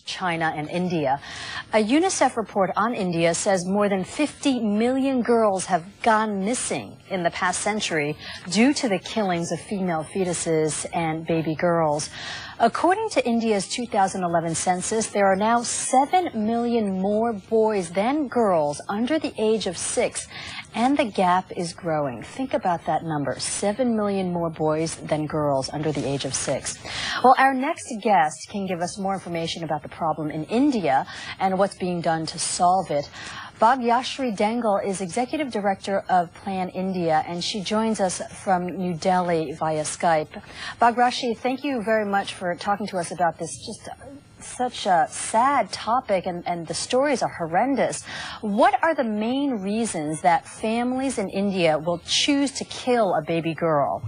China and India. A UNICEF report on India says more than 50 million girls have gone missing in the past century due to the killings of female fetuses and baby girls. According to India's 2011 census, there are now 7 million more boys than girls under the age of 6, and the gap is growing. Think about that number, 7 million more boys than girls under the age of 6. Well, our next guest can give us more information about the problem in India and what's being done to solve it. Bhagyashri Dengle is Executive Director of Plan India, and she joins us from New Delhi via Skype. Bhagyashri, thank you very much for talking to us about this just such a sad topic, and the stories are horrendous. What are the main reasons that families in India will choose to kill a baby girl?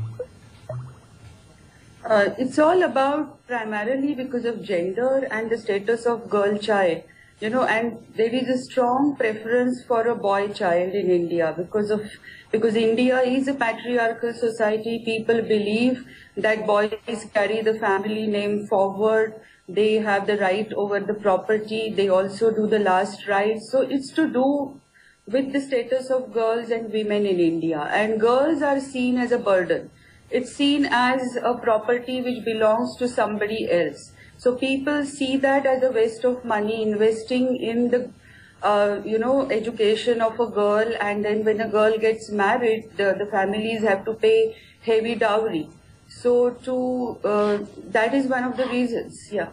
It's all about primarily because of gender and the status of girl child. You know, and there is a strong preference for a boy child in India because India is a patriarchal society. People believe that boys carry the family name forward. They have the right over the property. They also do the last rites. So it's to do with the status of girls and women in India. And girls are seen as a burden. It's seen as a property which belongs to somebody else. So people see that as a waste of money, investing in the, education of a girl, and then when a girl gets married, the families have to pay heavy dowry. So that is one of the reasons, yeah.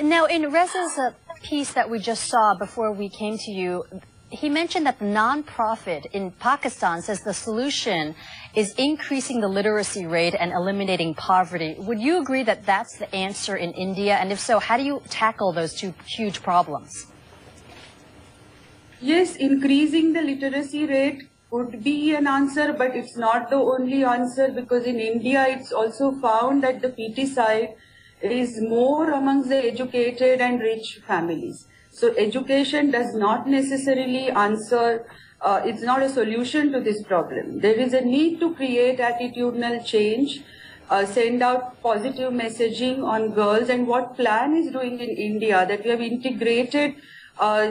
Now, in Reza's piece that we just saw before we came to you, he mentioned that the nonprofit in Pakistan says the solution is increasing the literacy rate and eliminating poverty. Would you agree that that's the answer in India? And if so, how do you tackle those two huge problems? Yes, increasing the literacy rate could be an answer, but it's not the only answer, because in India it's also found that the feticide is more amongst the educated and rich families. So education does not necessarily answer, it's not a solution to this problem. There is a need to create attitudinal change, send out positive messaging on girls, and what Plan is doing in India, that we have integrated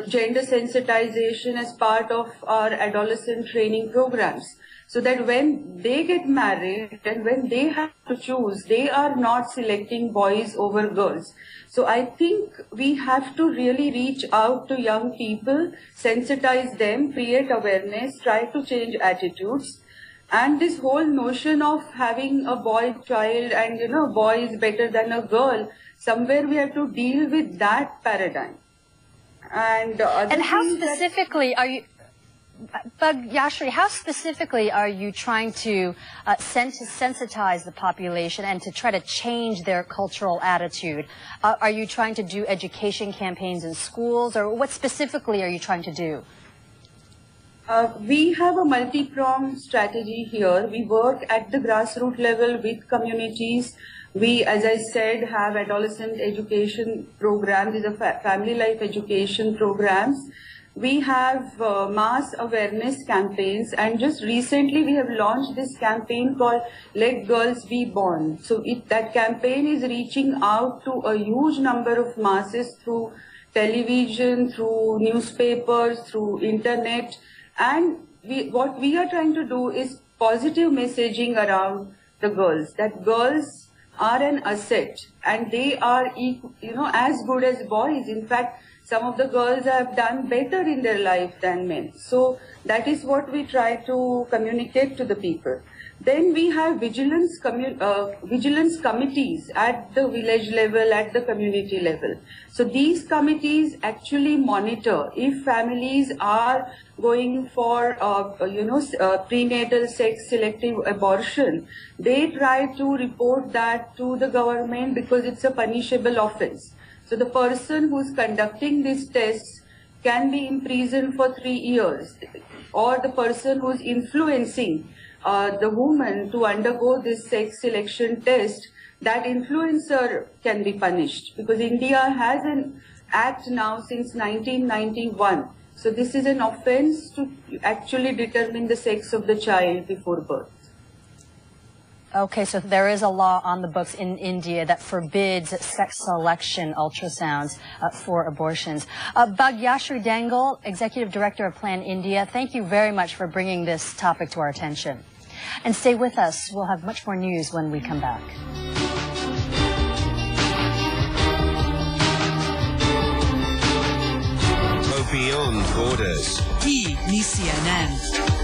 gender sensitization as part of our adolescent training programs, so that when they get married and when they have to choose, they are not selecting boys over girls. So I think we have to really reach out to young people, sensitize them, create awareness, try to change attitudes. And this whole notion of having a boy child and, boy is better than a girl, somewhere we have to deal with that paradigm. And how specifically are you... Bhagyashri, how specifically are you trying to sensitize the population and to try to change their cultural attitude? Are you trying to do education campaigns in schools, or what specifically are you trying to do? We have a multi-pronged strategy here. We work at the grassroots level with communities. We, as I said, have adolescent education programs, these are family life education programs. We have mass awareness campaigns, and just recently we have launched this campaign called Let Girls Be Born. So that campaign is reaching out to a huge number of masses through television, through newspapers, through internet. And what we are trying to do is positive messaging around the girls, that girls are an asset and they are, as good as boys. In fact, some of the girls have done better in their life than men. So that is what we try to communicate to the people. Then we have vigilance committees at the village level, at the community level. So these committees actually monitor if families are going for, prenatal sex selective abortion. They try to report that to the government because it's a punishable offense. So the person who's conducting these tests can be imprisoned for 3 years, or the person who's influencing the woman to undergo this sex selection test, that influencer can be punished, because India has an act now since 1991. So this is an offense to actually determine the sex of the child before birth. Okay, so there is a law on the books in India that forbids sex selection ultrasounds for abortions. Bhagyashri Dengle, Executive Director of Plan India, thank you very much for bringing this topic to our attention. And stay with us. We'll have much more news when we come back. Go beyond borders. Hii ni CNN.